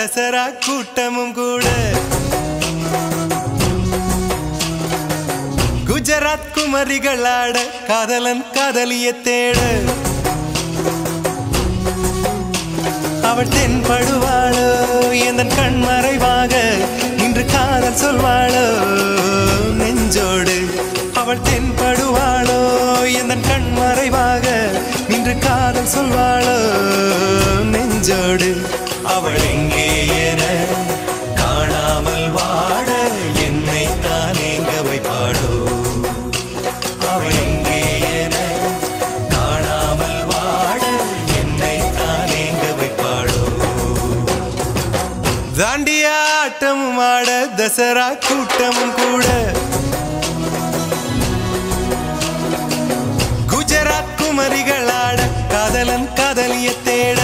தசரா கூட்டமும் கூட குஜராத் குமரிகளாட காதலன் காதலிய தேட அவள் தென்படுவாளோ எந்தன் கண்மறைவாக இன்று காதல் சொல்வாளோ நெஞ்சோடு அவள் தென்படுவாளோ எந்தன் கண்மறைவாக இன்று காதல் சொல்வாளோ நெஞ்சோடு அவள் எங்கே என காணாமல் வாட என்னை தான் எங்க வைப்பாளோ அவள் எங்கே என காணாமல் வாட என்னை தான் எங்க வைப்பாளோ தாண்டியா ஆட்டமும் ஆட தசரா கூட்டமும் கூட குஜராத் குமரிகளாட காதலன் காதலிய தேட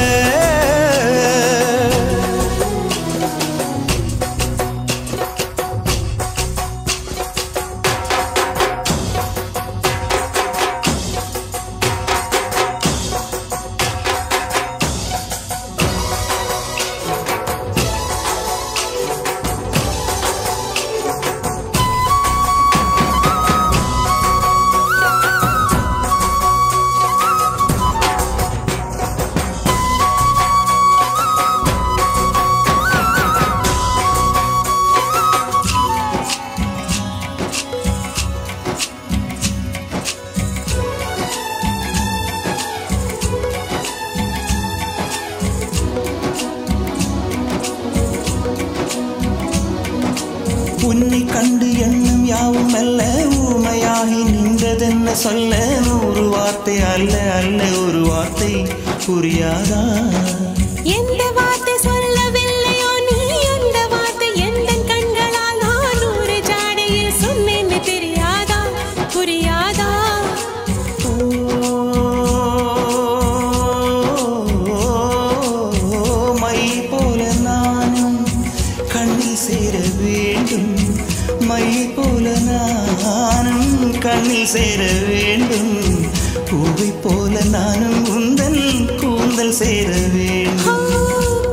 உன்னை கண்டு எண்ணம் யாவும் அல்ல ஊமையாகி நின்றதென்ன சொல்ல நூறு வார்த்தை அல்ல அல்ல ஒரு வார்த்தை புரியாதா எந்த வார்த்தை சொல்லவில்லையோ நீ அந்த வார்த்தை எந்த கண்களால் நான் நூறு ஜாடையில் சொன்னேன்னு தெரியாதா புரியாதா மை போல நானும் கண்ணில் சேர வேண்டும் மை போல நானும் கண்ணில் சேர வேண்டும் பூவை போல நானும் உந்தன் கூந்தல் சேர வேண்டும்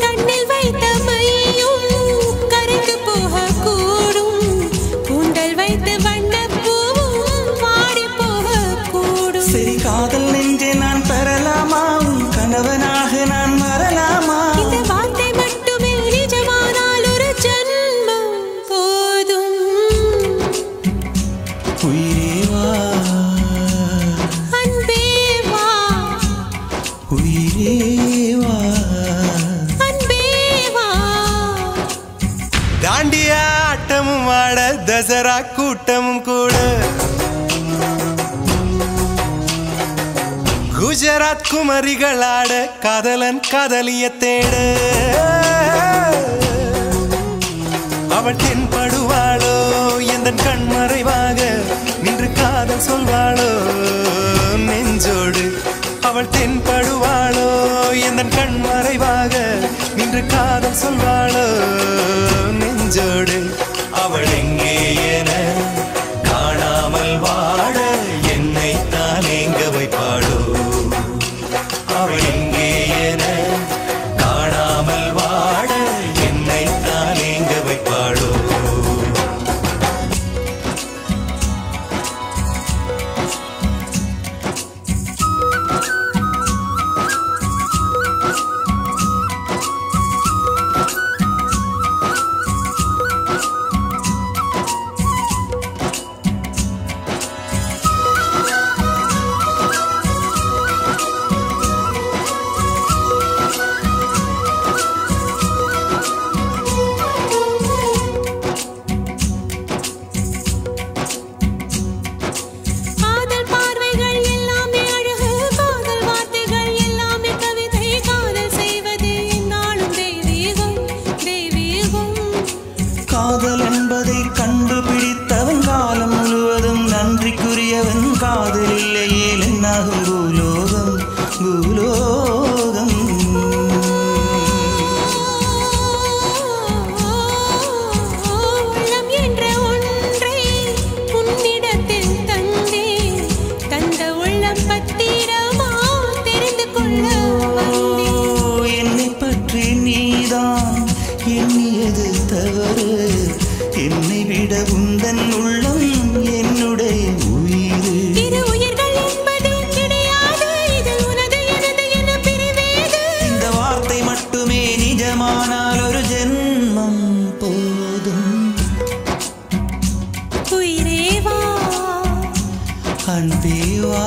கண்ணில் வைத்த மையும் கரைந்து போக கூடும் கூந்தல் வைத்து வண்ண பூவும் வாடி போக கூடும் சரி காதல் நெஞ்சே நான் பெறலாமா உன் கணவனாக நான் வரலாமா இந்த வார்த்தை மட்டுமே நிஜமானால் ஒரு ஜன்மம் போதும் உயிரே வா அன்பே வா உயிரே வா அன்பே வா தாண்டியா ஆட்டமும் ஆட தசரா கூட்டமும் கூட குஜராத் குமரிகளாட காதலன் காதலிய தேட அவள் தென்படுவாளோ எந்தன் கண்மறைவாக நின்று காதல் சொல்வாளோ நெஞ்சோடு அவள் தென்படுவாளோ எந்தன் கண்மறைவாக நின்று காதல் சொல்வாளோ நெஞ்சோடு அவள் எங்கே என காணாமல் வாட என்னை தான் எங்க வைப்பாளோ அவள் எங்கே என காணாமல் வாட என்னை தான் எங்க வைப்பாளோ உயிரேவா அன்பேவா